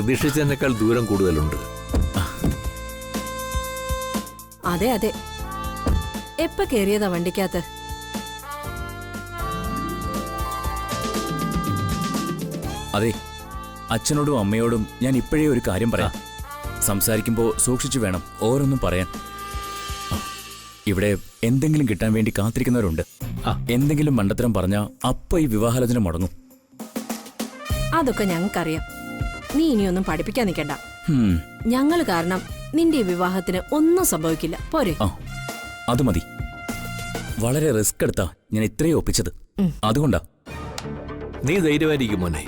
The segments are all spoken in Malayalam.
പ്രതീക്ഷിച്ചതിനേക്കാൾ ദൂരം കൂടുതലുണ്ട്. അതെ അതെ, എപ്പ കേറിയതാ വണ്ടിക്കകത്ത്? അതെ, അച്ഛനോടും അമ്മയോടും ഞാൻ ഇപ്പോഴേ ഒരു കാര്യം പറയാം. സംസാരിക്കുമ്പോൾ സൂക്ഷിച്ചു വേണം ഓരോന്നും പറയാൻ. ഇവിടെ എന്തെങ്കിലും കിട്ടാൻ വേണ്ടി കാത്തിരിക്കുന്നവരുണ്ട്. എന്തെങ്കിലും മണ്ടത്തരം പറഞ്ഞാൽ അപ്പൊ ഈ വിവാഹാലോചന മുടങ്ങും. അതൊക്കെ ഞങ്ങൾക്കറിയാം. നീ ഇനിയൊന്നും പഠിപ്പിക്കാൻ നിൽക്കണ്ട. ഞങ്ങള് കാരണം നിന്റെ ഈ വിവാഹത്തിന് ഒന്നും സംഭവിക്കില്ല. പോരെ? അത് മതി. വളരെ റിസ്ക് എടുത്താ ഞാൻ ഇത്രയും ഒപ്പിച്ചത്. അതുകൊണ്ടാ. നീ ധൈര്യമായിരിക്കും മോനെ,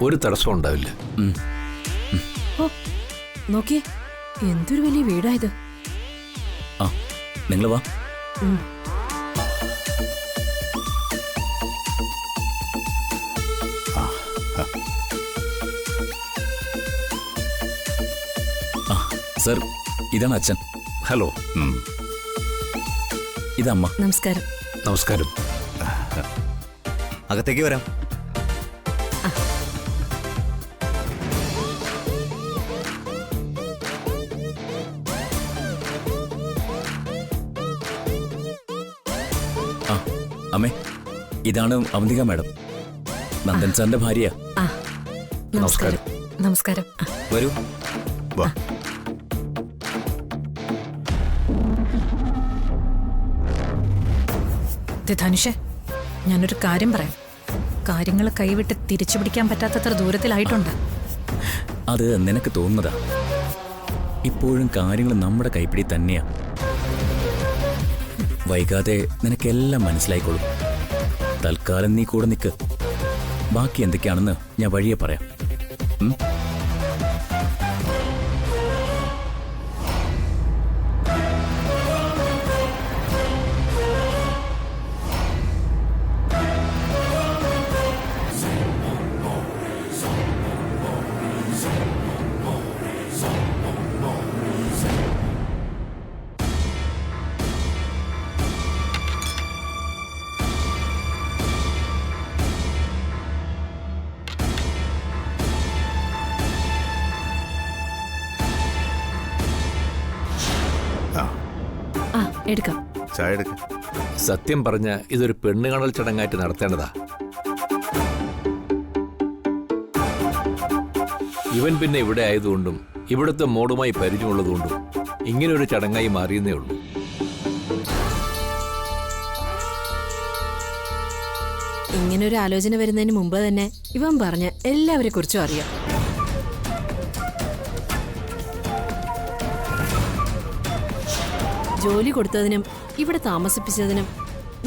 ഒരു തടസ്സം ഉണ്ടാവില്ല. നോക്കിയേ, എന്തൊരു വലിയ വീടായത്. നിങ്ങൾ വാ. സർ, ഇതാണ് അച്ഛൻ. ഹലോ. ഇതമ്മ. നമസ്കാരം. നമസ്കാരം. അകത്തേക്ക് വരാം. അമ്മേ, ഇതാണ് അവന്തിക മാഡം, നന്ദൻ സാറിന്റെ ഭാര്യ. നമസ്കാരം. നമസ്കാരം. വരൂ. വാ. ധനുഷേ, ഞാനൊരു കാര്യം പറയാം. കാര്യങ്ങൾ കൈവിട്ട് തിരിച്ചു പിടിക്കാൻ പറ്റാത്തത്ര ദൂരത്തിലായിട്ടുണ്ട്. അത് നിനക്ക് തോന്നുന്നതാ. ഇപ്പോഴും കാര്യങ്ങൾ നമ്മുടെ കൈപ്പിടി തന്നെയാ. വൈകാതെ നിനക്കെല്ലാം മനസ്സിലായിക്കോളും. തൽക്കാലം നീ കൂടെ നിൽക്ക്. ബാക്കി എന്തൊക്കെയാണെന്ന് ഞാൻ വഴിയെ പറയാം. എടുക്കാം. ചായ എടുക്ക. സത്യം പറഞ്ഞ ഇതൊരു പെണ്ണുകാണൽ ചടങ്ങായിട്ട് നടത്തേണ്ടതാ. ഇവൻ പിന്നെ ഇവിടെ ആയതുകൊണ്ടും ഇവിടുത്തെ മോഡുമായി പരിചയമുള്ളതുകൊണ്ടും ഇങ്ങനൊരു ചടങ്ങായി മാറിയെന്നേ ഉള്ളൂ. ഇങ്ങനൊരു ആലോചന വരുന്നതിന് മുമ്പ് തന്നെ ഇവൻ പറഞ്ഞ എല്ലാവരെ കുറിച്ചും അറിയാം. ജോലി കൊടുത്തതിനും ഇവിടെ താമസിപ്പിച്ചതിനും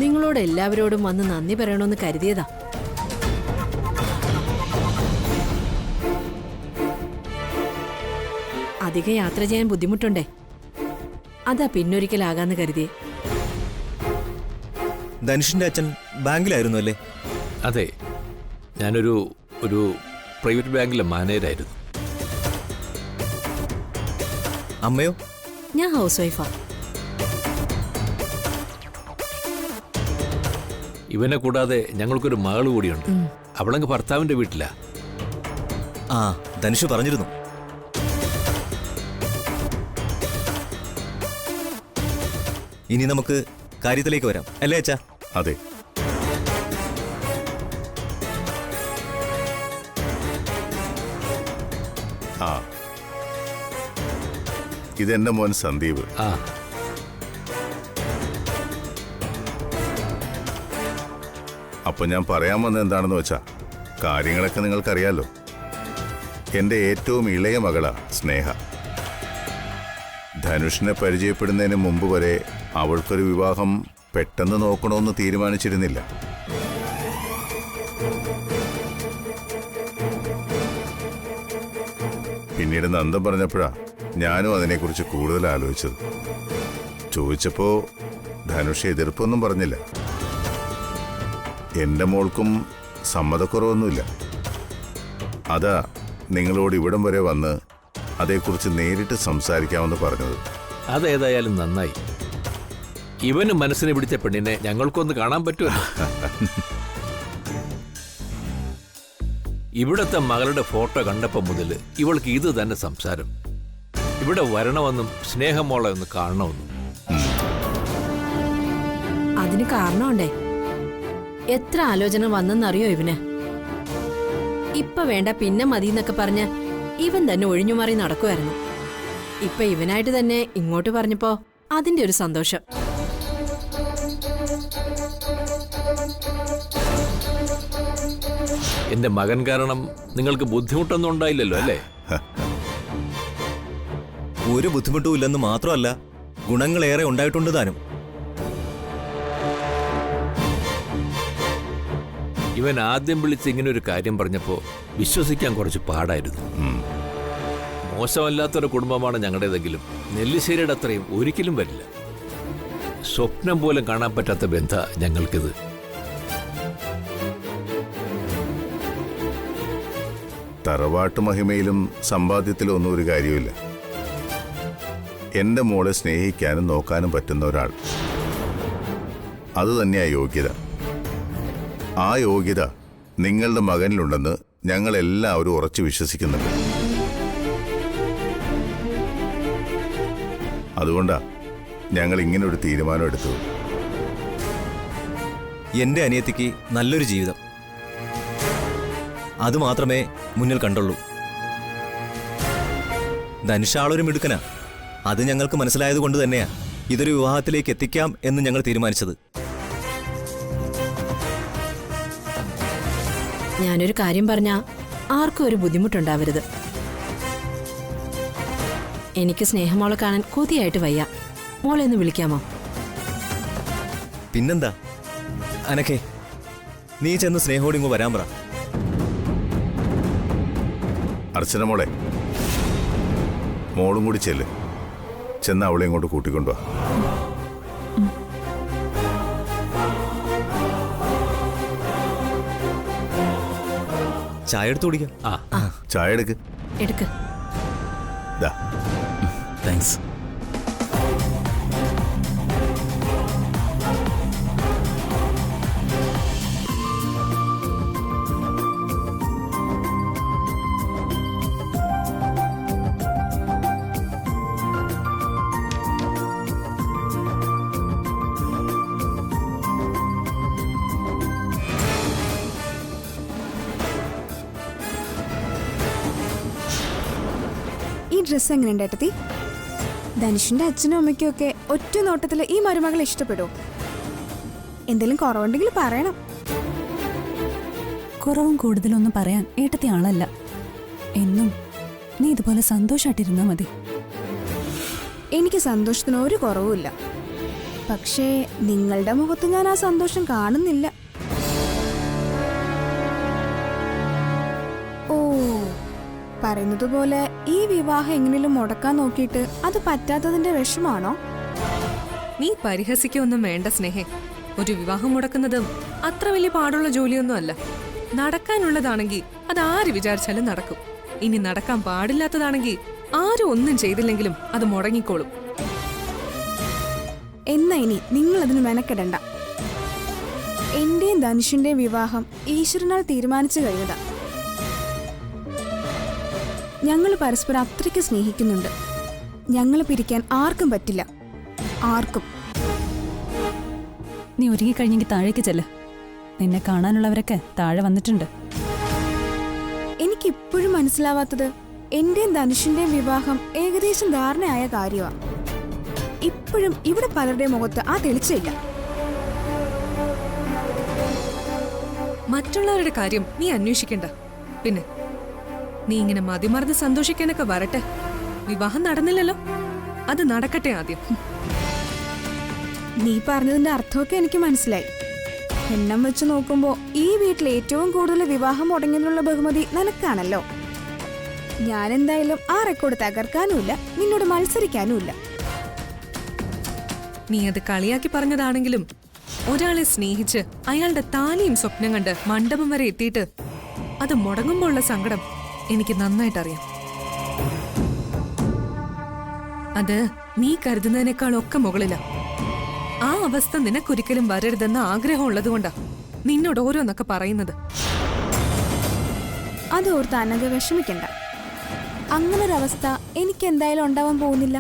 നിങ്ങളോട് എല്ലാവരോടും വന്ന് നന്ദി പറയണമെന്ന് കരുതിയതാ. അധികം യാത്ര ചെയ്യാൻ ബുദ്ധിമുട്ടുണ്ടേ, അതാ പിന്നൊരിക്കലാകാന്ന് കരുതിയേ. ധനുഷിന്റെ അച്ഛൻ ബാങ്കിലായിരുന്നു അല്ലേ? അതെ, ഞാനൊരു പ്രൈവറ്റ് ബാങ്കിലെ മാനേജരായിരുന്നു. അമ്മയോ? ഞാൻ ഹൗസ് വൈഫാ. ഇവനെ കൂടാതെ ഞങ്ങൾക്കൊരു മകള് കൂടിയുണ്ട്. അവളങ്ങ് ഭർത്താവിന്റെ വീട്ടിലാ. ധനുഷ് പറഞ്ഞിരുന്നു. ഇനി നമുക്ക് കാര്യത്തിലേക്ക് വരാം അല്ലേ അച്ഛാ? അതെ. ഇതെന്റെ മോൻ സന്ദീപ്. അപ്പൊ ഞാൻ പറയാൻ വന്നത് എന്താണെന്ന് വെച്ചാ, കാര്യങ്ങളൊക്കെ നിങ്ങൾക്കറിയാലോ. എന്റെ ഏറ്റവും ഇളയ മകളാ സ്നേഹ. ധനുഷിനെ പരിചയപ്പെടുന്നതിന് മുമ്പ് വരെ അവൾക്കൊരു വിവാഹം പെട്ടെന്ന് നോക്കണമെന്ന് തീരുമാനിച്ചിരുന്നില്ല. പിന്നീട് നന്ദൻ പറഞ്ഞപ്പോഴാ ഞാനും അതിനെക്കുറിച്ച് കൂടുതൽ ആലോചിച്ചത്. ചോദിച്ചപ്പോ ധനുഷ് എതിർപ്പൊന്നും പറഞ്ഞില്ല. എന്റെ മോൾക്കും സമ്മതക്കുറവൊന്നുമില്ല. അതാ നിങ്ങളോട് ഇവിടം വരെ വന്ന് അതേക്കുറിച്ച് നേരിട്ട് സംസാരിക്കാമെന്ന് പറഞ്ഞത്. അതേതായാലും നന്നായി. ഇവന് മനസ്സിനെ പിടിച്ച പെണ്ണിനെ ഞങ്ങൾക്കൊന്ന് കാണാൻ പറ്റുമല്ലോ. ഇവിടുത്തെ മകളുടെ ഫോട്ടോ കണ്ടപ്പോൾ മുതൽ ഇവൾക്ക് ഇത് തന്നെ സംസാരം. ഇവിടെ വരണമെന്നും സ്നേഹമോളെ ഒന്ന് കാണണമെന്നും. അതിന് കാരണമുണ്ടേ. എത്ര ആലോചന വന്നെന്നറിയോ ഇവന്. ഇപ്പൊ വേണ്ട പിന്നെ മതി എന്നൊക്കെ പറഞ്ഞ് ഇവൻ തന്നെ ഒഴിഞ്ഞുമാറി നടക്കുമായിരുന്നു. ഇപ്പൊ ഇവനായിട്ട് തന്നെ ഇങ്ങോട്ട് പറഞ്ഞപ്പോ അതിന്റെ ഒരു സന്തോഷം. എന്റെ മകൻ കാരണം നിങ്ങൾക്ക് ബുദ്ധിമുട്ടൊന്നും ഉണ്ടായില്ലല്ലോ അല്ലേ? ഒരു ബുദ്ധിമുട്ടും ഇല്ലെന്ന് മാത്രമല്ല, ഗുണങ്ങളേറെ ഉണ്ടായിട്ടുണ്ട് താനും. ഇവൻ ആദ്യം വിളിച്ച് ഇങ്ങനെ ഒരു കാര്യം പറഞ്ഞപ്പോൾ വിശ്വസിക്കാൻ കുറച്ച് പാടായിരുന്നു. മോശമല്ലാത്തൊരു കുടുംബമാണ് ഞങ്ങളുടേതെങ്കിലും നെല്ലിശ്ശേരിയുടെ അത്രയും ഒരിക്കലും വരില്ല. സ്വപ്നം പോലും കാണാൻ പറ്റാത്ത ബന്ധ ഞങ്ങൾക്കിത്. തറവാട്ട് മഹിമയിലും സമ്പാദ്യത്തിലും ഒന്നും ഒരു കാര്യമില്ല. എന്റെ മോളെ സ്നേഹിക്കാനും നോക്കാനും പറ്റുന്ന ഒരാൾ, അത് തന്നെയാ യോഗ്യത. ആ യോഗ്യത നിങ്ങളുടെ മകനിലുണ്ടെന്ന് ഞങ്ങൾ എല്ലാവരും ഉറച്ചു വിശ്വസിക്കുന്നുണ്ട്. അതുകൊണ്ടാ ഞങ്ങൾ ഇങ്ങനെ ഒരു തീരുമാനം എടുത്തത്. എന്റെ അനിയത്തിക്ക് നല്ലൊരു ജീവിതം, അത് മാത്രമേ മുന്നിൽ കണ്ടുള്ളൂ. ധനുഷാളൊരു മിടുക്കനാ. അത് ഞങ്ങൾക്ക് മനസ്സിലായതുകൊണ്ട് തന്നെയാ ഇതൊരു വിവാഹത്തിലേക്ക് എത്തിക്കാം എന്ന് ഞങ്ങൾ തീരുമാനിച്ചത്. ഞാനൊരു കാര്യം പറഞ്ഞാ ആർക്കും ഒരു ബുദ്ധിമുട്ടുണ്ടാവരുത്. എനിക്ക് സ്നേഹമോളെ കാണാൻ കൊതിയായിട്ട് വയ്യ. മോളെ ഒന്ന് വിളിക്കാമോ? പിന്നെന്താ അനക്കേ, നീ ചെന്ന് സ്നേഹോട് ഇങ്ങ് വരാൻ പറ. അർച്ചന മോളെ, മോളും കൂടി ചെന്ന് അവളെ ഇങ്ങോട്ട് കൂട്ടിക്കൊണ്ടുവാ. ചായ എടുത്തു കുടിക്കാം. ചായ എടുക്ക്. എടുക്ക്. ദാ. താങ്ക്സ്. ഈ ഡ്രസ്സ് എങ്ങനെയുണ്ട് ഏട്ടത്തി? ധനുഷിന്റെ അച്ഛനും അമ്മയ്ക്കും ഒക്കെ ഒറ്റ നോട്ടത്തിൽ ഈ മരുമകളെ ഇഷ്ടപ്പെടുമോ? എന്തെങ്കിലും കുറവുണ്ടെങ്കിൽ പറയണം. കുറവും കൂടുതലൊന്നും പറയാൻ ഏട്ടത്തി ആളല്ല. എന്നും നീ ഇതുപോലെ സന്തോഷമായിട്ടിരുന്നാ മതി. എനിക്ക് സന്തോഷത്തിന് ഒരു കുറവുമില്ല. പക്ഷേ നിങ്ങളുടെ മുഖത്ത് ഞാൻ ആ സന്തോഷം കാണുന്നില്ല. ഓ, പറയുന്നത് പോലെ ഈ വിവാഹം എങ്ങനെയും മുടക്കാൻ നോക്കിയിട്ട് അത് പറ്റാത്തതിന്റെ വിഷമാണോ? നീ പരിഹസിക്കൊന്നും വേണ്ട സ്നേഹേ. ഒരു വിവാഹം മുടക്കുന്നതും അത്ര വലിയ പാടുള്ള ജോലിയൊന്നും അല്ല. നടക്കാനുള്ളതാണെങ്കിൽ അത് ആര് വിചാരിച്ചാലും നടക്കും. ഇനി നടക്കാൻ പാടില്ലാത്തതാണെങ്കിൽ ആരും ഒന്നും ചെയ്തില്ലെങ്കിലും അത് മുടങ്ങിക്കോളും. എന്നാ ഇനി നിങ്ങൾ അതിന് മെനക്കെടണ്ട. എന്റെയും ധനുഷിന്റെയും വിവാഹം ഈശ്വരനാൽ തീരുമാനിച്ചു കഴിഞ്ഞതാ. ഞങ്ങൾ പരസ്പരം അത്രയ്ക്ക് സ്നേഹിക്കുന്നുണ്ട്. ഞങ്ങൾ പിരിക്കാൻ ആർക്കും പറ്റില്ല, ആർക്കും. നീ ഒരുങ്ങിക്കഴിഞ്ഞെങ്കിൽ താഴേക്ക് ചെല്ല്. നിന്നെ കാണാനുള്ളവരൊക്കെ താഴെ വന്നിട്ടുണ്ട്. എനിക്കിപ്പോഴും മനസ്സിലാവാത്തത് എന്റെയും ധനുഷിന്റെയും വിവാഹം ഏകദേശം ധാരണയായ കാര്യമാണ്. ഇപ്പോഴും ഇവിടെ പലരുടെയും മുഖത്ത് ആ തെളിച്ചില്ല. മറ്റുള്ളവരുടെ കാര്യം നീ അന്വേഷിക്കണ്ട. പിന്നെ നീ ഇങ്ങനെ മതിമറന്ന് സന്തോഷിക്കാനൊക്കെ വരട്ടെ. വിവാഹം നടന്നില്ലല്ലോ, അത് നടക്കട്ടെ ആദ്യം. നീ പറഞ്ഞതിന്റെ അർത്ഥമൊക്കെ എനിക്ക് മനസ്സിലായി. എണ്ണം വെച്ച് നോക്കുമ്പോ ഈ വീട്ടിൽ ഏറ്റവും കൂടുതൽ വിവാഹം മുടങ്ങിയതിനുള്ള ബഹുമതി നിനക്കാണല്ലോ. ഞാൻ എന്തായാലും ആ റെക്കോർഡ് തകർക്കാനുമില്ല, നിന്നോട് മത്സരിക്കാനുമില്ല. നീ അത് കളിയാക്കി പറഞ്ഞതാണെങ്കിലും ഒരാളെ സ്നേഹിച്ച് അയാളുടെ താലിയും സ്വപ്നം കണ്ട് മണ്ഡപം വരെ എത്തിയിട്ട് അത് മുടങ്ങുമ്പോഴുള്ള സങ്കടം എനിക്ക് നന്നായിട്ടറിയാം. അത് നീ കരുതുന്നതിനേക്കാളൊക്കെ മുകളിലാ. ആ അവസ്ഥ നിനക്കൊരിക്കലും വരരുതെന്ന ആഗ്രഹം ഉള്ളതുകൊണ്ടാ നിന്നോട് ഓരോന്നൊക്കെ പറയുന്നത്. അതോർത്ത് അനഘ വിഷമിക്കണ്ട. അങ്ങനൊരവസ്ഥ എനിക്ക് എന്തായാലും ഉണ്ടാവാൻ പോകുന്നില്ല.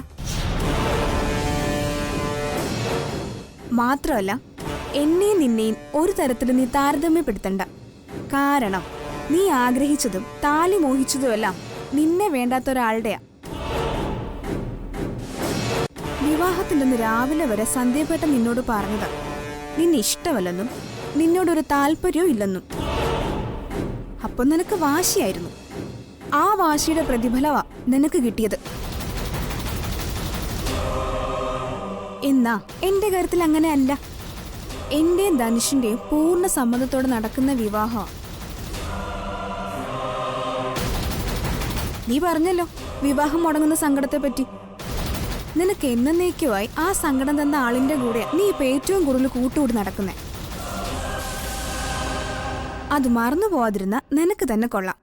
മാത്രമല്ല, എന്നെയും നിന്നെയും ഒരു തരത്തിൽ നീ താരതമ്യപ്പെടുത്തണ്ട. കാരണം നീ ആഗ്രഹിച്ചതും താലി മോഹിച്ചതുമെല്ലാം നിന്നെ വേണ്ടാത്ത ഒരാളുടെയാ. വിവാഹത്തിൻ്റെ രാവിലെ വരെ സന്ധ്യപ്പെട്ട നിന്നോട് പറഞ്ഞത് നിന്നെ ഇഷ്ടമല്ലെന്നും നിന്നോടൊരു താല്പര്യവും ഇല്ലെന്നും. അപ്പൊ നിനക്ക് വാശിയായിരുന്നു. ആ വാശിയുടെ പ്രതിഫലമാ നിനക്ക് കിട്ടിയത്. എന്നാ എന്റെ കാര്യത്തിൽ അങ്ങനെ അല്ല. എന്റെയും ധനുഷിന്റെയും പൂർണ്ണ സമ്മതത്തോടെ നടക്കുന്ന വിവാഹം. നീ പറഞ്ഞല്ലോ വിവാഹം മുടങ്ങുന്ന സങ്കടത്തെ പറ്റി. നിനക്ക് എന്നേക്കുമായി ആ സങ്കടം തന്ന ആളിന്റെ കൂടെ നീ ഇപ്പൊ ഏറ്റവും കൂടുതൽ കൂട്ടുകൂടി നടക്കുന്നേ. അത് മറന്നു പോവാതിരുന്ന നിനക്ക് തന്നെ കൊള്ളാം.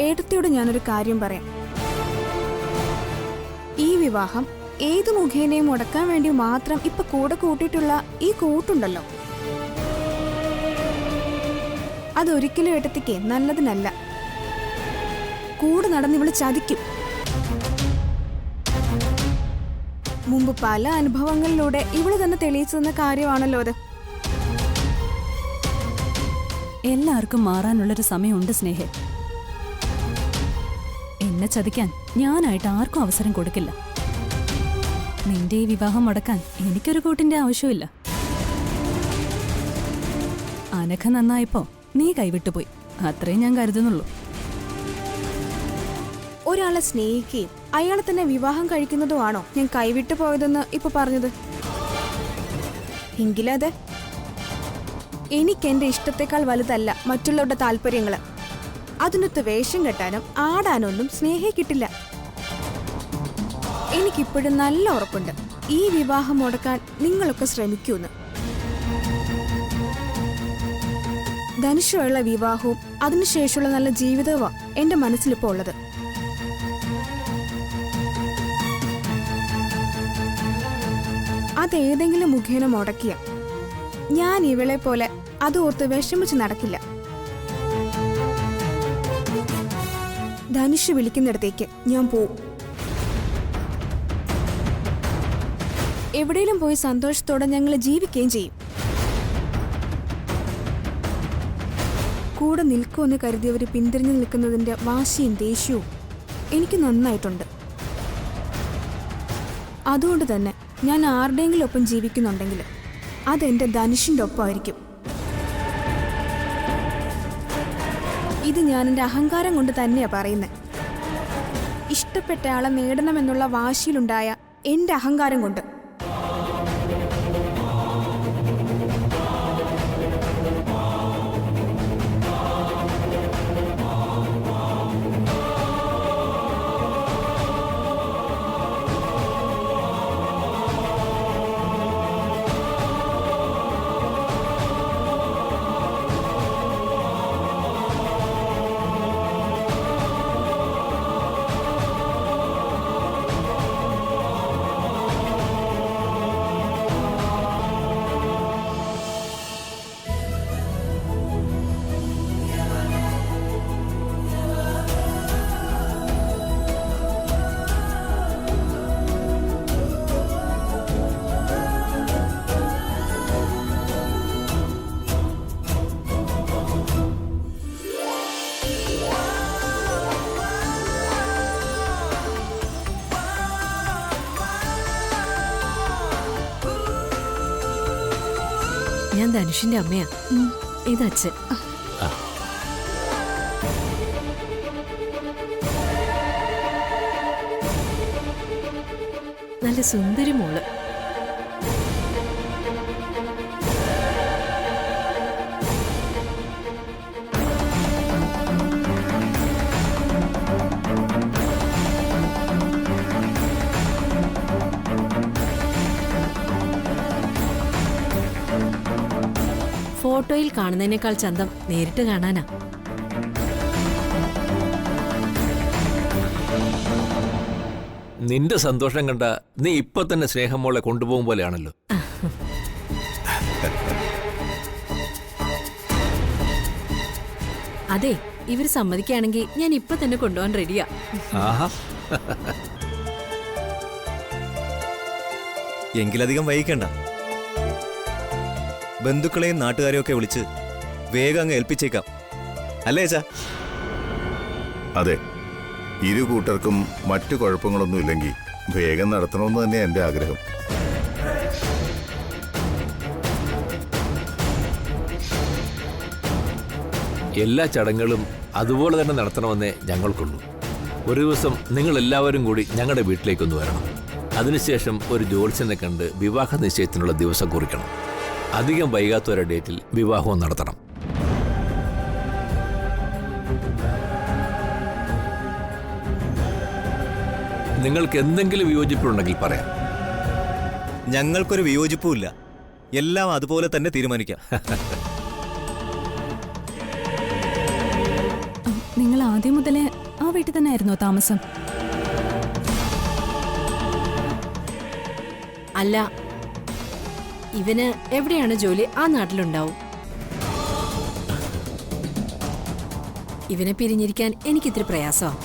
ഏട്ടത്തിയോട് ഞാനൊരു കാര്യം പറയാം. ഈ വിവാഹം ഏത് മുഖേനയും മുടക്കാൻ വേണ്ടി മാത്രം ഇപ്പൊ കൂടെ കൂട്ടിയിട്ടുള്ള ഈ കൂട്ടുണ്ടല്ലോ, അതൊരിക്കലും ഏട്ടത്തിക്ക് നല്ലതിനല്ല. കൂടെ നടന്ന് ഇവള് ചതിക്കും. മുമ്പ് പല അനുഭവങ്ങളിലൂടെ ഇവള് തന്നെ തെളിയിച്ചു തന്ന കാര്യമാണല്ലോ അത്. എല്ലാവർക്കും മാറാനുള്ളൊരു സമയമുണ്ട് സ്നേഹേ. എന്നെ ചതിക്കാൻ ഞാനായിട്ട് ആർക്കും അവസരം കൊടുക്കില്ല. നിന്റെ ഈ വിവാഹം മുടക്കാൻ എനിക്കൊരു കൂട്ടിന്റെ ആവശ്യമില്ല. അനഘ നന്നായപ്പോ നീ കൈവിട്ടുപോയി, അത്രേ ഞാൻ കരുതുന്നുള്ളൂ. ഒരാളെ സ്നേഹിക്കുകയും അയാളെ തന്നെ വിവാഹം കഴിക്കുന്നതുമാണോ ഞാൻ കൈവിട്ടു പോയതെന്ന് ഇപ്പൊ പറഞ്ഞത്? എങ്കിലത് എനിക്കെന്റെ ഇഷ്ടത്തെക്കാൾ വലുതല്ല മറ്റുള്ളവരുടെ താല്പര്യങ്ങള്. അതിനൊത്ത് വേഷം കെട്ടാനും ആടാനൊന്നും സ്നേഹം കിട്ടില്ല. എനിക്കിപ്പോഴും നല്ല ഉറപ്പുണ്ട് ഈ വിവാഹം മുടക്കാൻ നിങ്ങളൊക്കെ ശ്രമിക്കൂന്ന്. ധനുഷുള്ള വിവാഹവും അതിനുശേഷമുള്ള നല്ല ജീവിതവുമാണ് എന്റെ മനസ്സിലിപ്പോ ഉള്ളത്. അതേതെങ്കിലും മുഖേന മുടക്കിയ ഞാൻ ഇവളെ പോലെ അതോർത്ത് വിഷമിച്ച് നടക്കില്ല. ധനുഷ് വിളിക്കുന്നിടത്തേക്ക് ഞാൻ പോവും. എവിടെയും പോയി സന്തോഷത്തോടെ ഞങ്ങൾ ജീവിക്കുകയും ചെയ്യും. കൂടെ നിൽക്കുമെന്ന് കരുതിയവർ പിന്തിരിഞ്ഞു നിൽക്കുന്നതിന്റെ വാശിയും ദേഷ്യവും എനിക്ക് നന്നായിട്ടുണ്ട്. അതുകൊണ്ട് തന്നെ ഞാൻ ആരുടെയെങ്കിലും ഒപ്പം ജീവിക്കുന്നുണ്ടെങ്കിൽ അതെന്റെ ധനുഷിന്റെ ഒപ്പമായിരിക്കും. ഇത് ഞാൻ എൻ്റെ അഹങ്കാരം കൊണ്ട് തന്നെയാ പറയുന്നത്. ഇഷ്ടപ്പെട്ട ആളെ നേടണമെന്നുള്ള വാശിയിലുണ്ടായ എൻ്റെ അഹങ്കാരം കൊണ്ട്. ഞാൻ ധനുഷിന്റെ അമ്മയാ. ഇത് അച്ഛൻ. നല്ല സുന്ദരി മോള്. ഫോട്ടോയിൽ കാണുന്നതിനേക്കാൾ ചന്തം നേരിട്ട് കാണാനാ. നിന്റെ സന്തോഷം കണ്ട നീ ഇപ്പൊ തന്നെ സ്നേഹമോളെ കൊണ്ടുപോകും പോലെയാണല്ലോ. അതെ, ഇവര് സമ്മതിക്കുകയാണെങ്കിൽ ഞാൻ ഇപ്പൊ തന്നെ കൊണ്ടുപോകാൻ റെഡിയാ. ആഹാ. എങ്കിലധികം വൈകിക്കണ്ട. ബന്ധുക്കളെയും നാട്ടുകാരെയും ഒക്കെ വിളിച്ച് വേഗം അങ്ങ് ഏൽപ്പിച്ചേക്കാം, അല്ലേ അച്ഛാ? അതെ, ഇരു കൂട്ടർക്കും മറ്റു കുഴപ്പങ്ങളൊന്നും ഇല്ലെങ്കിൽ വേഗം നടത്തണമെന്ന് തന്നെ എൻ്റെ ആഗ്രഹം. എല്ലാ ചടങ്ങുകളും അതുപോലെ തന്നെ നടത്തണമെന്നേ ഞങ്ങൾക്കുള്ളൂ. ഒരു ദിവസം നിങ്ങൾ എല്ലാവരും കൂടി ഞങ്ങളുടെ വീട്ടിലേക്കൊന്ന് വരണം. അതിനുശേഷം ഒരു ജ്യോത്സ്യനെ കണ്ട് വിവാഹ നിശ്ചയത്തിനുള്ള ദിവസം കുറിക്കണം. അധികം വൈകാത്തൊരു ഡേറ്റിൽ വിവാഹവും നടത്തണം. നിങ്ങൾക്ക് എന്തെങ്കിലും വിയോജിപ്പുണ്ടെങ്കിൽ പറയാം. ഞങ്ങൾക്കൊരു വിയോജിപ്പുമില്ല, എല്ലാം അതുപോലെ തന്നെ തീരുമാനിക്കാം. നിങ്ങൾ ആദ്യം മുതലേ ആ വീട്ടിൽ തന്നെ ആയിരുന്നോ താമസം? അല്ല, ഇവന് എവിടെയാണ് ജോലി ആ നാട്ടിലുണ്ടാവും. ഇവനെ പിരിഞ്ഞിരിക്കാൻ എനിക്കിത്തിരി പ്രയാസമാണ്.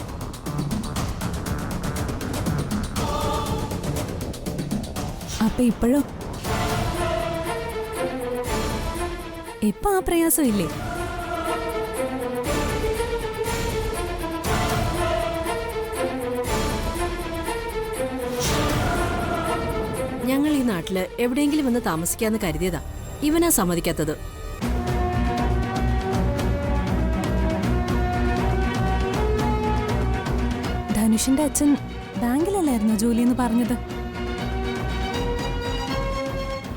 അപ്പൊ ഇപ്പോഴോ? ഇപ്പൊ ആ പ്രയാസം ഇല്ലേ? ഞങ്ങൾ ഈ നാട്ടില് എവിടെയെങ്കിലും വന്ന് താമസിക്കാന്ന് കരുതിയതാ. ഇവനാ സമ്മതിക്കാത്തത്. ധനുഷിന്റെ അച്ഛൻ ബാങ്കിലല്ലായിരുന്നോ ജോലിയെന്ന് പറഞ്ഞത്?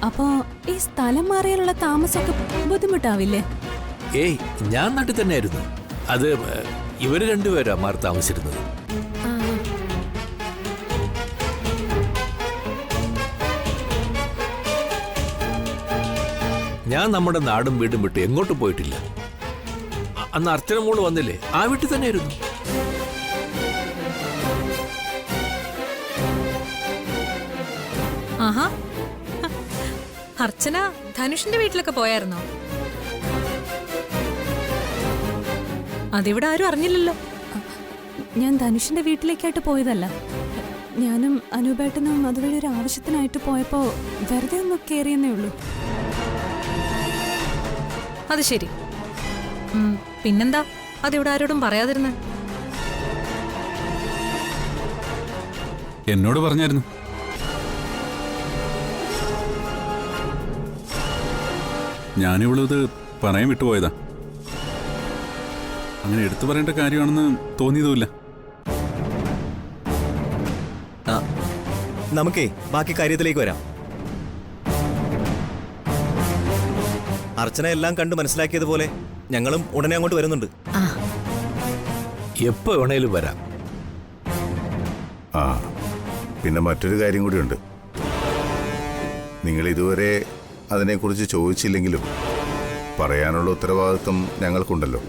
അപ്പോ ഈ സ്ഥലം മാറിയാലുള്ള താമസമൊക്കെ ബുദ്ധിമുട്ടാവില്ലേ? ഏയ്, ഞാൻ നാട്ടിൽ തന്നെയായിരുന്നു. അത് ഇവര് രണ്ടുപേരാ മാറി താമസിച്ചിരുന്നത്. ഞാൻ നമ്മുടെ നാടും വീടും വിട്ട് എങ്ങോട്ടും പോയിട്ടില്ല. അന്ന് അർച്ചന മോള് വന്നില്ലേ, ആ വീട്ടിൽ തന്നെയായിരുന്നു. ആഹാ, അർച്ചന ധനുഷിന്റെ വീട്ടിലൊക്കെ പോയായിരുന്നോ? അതിവിടെ ആരും അറിഞ്ഞില്ലല്ലോ. ഞാൻ ധനുഷിന്റെ വീട്ടിലേക്കായിട്ട് പോയതല്ല. ഞാനും അനൂപേട്ടനും അതുവഴി ഒരു ആവശ്യത്തിനായിട്ട് പോയപ്പോ വെറുതെ ഒന്ന് കയറിയെന്നേ ഉള്ളൂ. അത് ശരി. പിന്നെന്താ അതിവിടെ ആരോടും പറയാതിരുന്നേ? എന്നോട് പറഞ്ഞായിരുന്നു. ഞാനിവളത് പറയാൻ വിട്ടുപോയതാ. അങ്ങനെ എടുത്തു പറയേണ്ട കാര്യമാണെന്ന് തോന്നിയതുമില്ല. നമുക്കേ ബാക്കി കാര്യത്തിലേക്ക് വരാം. അർച്ചന എല്ലാം കണ്ട് മനസ്സിലാക്കിയതുപോലെ ഞങ്ങളും ഉടനെ അങ്ങോട്ട് വരുന്നുണ്ട്. എപ്പോ വേണേലും വരാം. ആ, പിന്നെ മറ്റൊരു കാര്യം കൂടിയുണ്ട്. നിങ്ങൾ ഇതുവരെ അതിനെക്കുറിച്ച് ചോദിച്ചില്ലെങ്കിലും പറയാനുള്ള ഉത്തരവാദിത്വം ഞങ്ങൾക്കുണ്ടല്ലോ.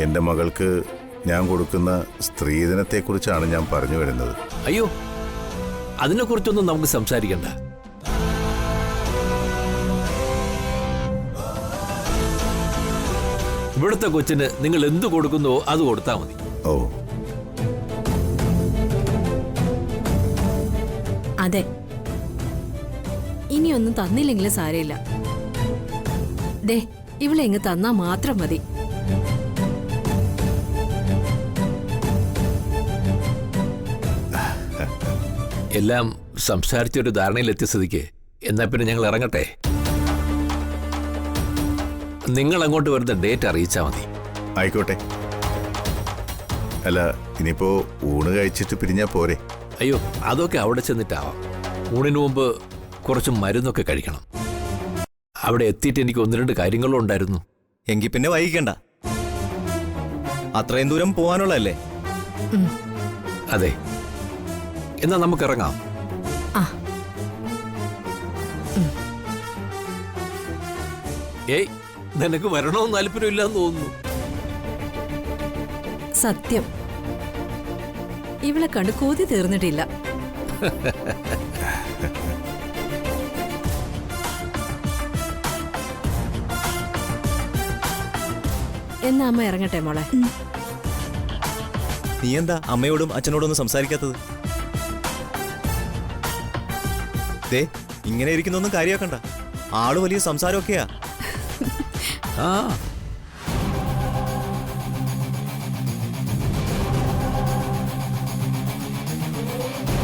എൻ്റെ മകൾക്ക് ഞാൻ കൊടുക്കുന്ന സ്ത്രീധനത്തെക്കുറിച്ചാണ് ഞാൻ പറഞ്ഞു വരുന്നത്. അയ്യോ, അതിനെക്കുറിച്ചൊന്നും നമുക്ക് സംസാരിക്കണ്ട. ഇവിടുത്തെ കൊച്ചിന് നിങ്ങൾ എന്തു കൊടുക്കുന്നുവോ അത് കൊടുത്താൽ മതി. ഓ, അതെ, ഇനിയൊന്നും തന്നില്ലെങ്കിലും സാരമില്ല. ദേ, ഇവളെ ഇങ്ങ് തന്നാ മാത്രം മതി. എല്ലാം സംസാരിച്ചൊരു ധാരണയിലെത്തിയ സ്ഥിതിക്ക് എന്നാ പിന്നെ ഞങ്ങൾ ഇറങ്ങട്ടെ. നിങ്ങൾ അങ്ങോട്ട് വരുന്ന ഡേറ്റ് അറിയിച്ചാൽ മതി. ആയിക്കോട്ടെ. അല്ല, ഇനിയിപ്പോ ഊണ് കഴിച്ചിട്ട് പിരിഞ്ഞാ പോരെ? അയ്യോ, അതൊക്കെ അവിടെ ചെന്നിട്ടാവാം. ഊണിന് മുമ്പ് കുറച്ച് മരുന്നൊക്കെ കഴിക്കണം. അവിടെ എത്തിയിട്ട് എനിക്ക് ഒന്ന് രണ്ട് കാര്യങ്ങളും ഉണ്ടായിരുന്നു. എങ്കിൽ പിന്നെ വൈകിക്കണ്ട, അത്രയും ദൂരം പോവാനുള്ളതല്ലേ? അതെ, എന്നാ നമുക്ക് ഇറങ്ങാം. ഏയ്, നിനക്ക് വരണമെന്ന് താല്പര്യമില്ലാന്ന് തോന്നുന്നു. സത്യം, ഇവളെ കണ്ട് കൊതി തീർന്നിട്ടില്ല. എന്നാ അമ്മ ഇറങ്ങട്ടെ മോളെ. നീ എന്താ അമ്മയോടും അച്ഛനോടും ഒന്നും സംസാരിക്കാത്തത്? ദേ ഇങ്ങനെ ഇരിക്കുന്നൊന്നും കാര്യമാക്കണ്ട. ആള് വലിയ സംസാരമൊക്കെയാ. ആ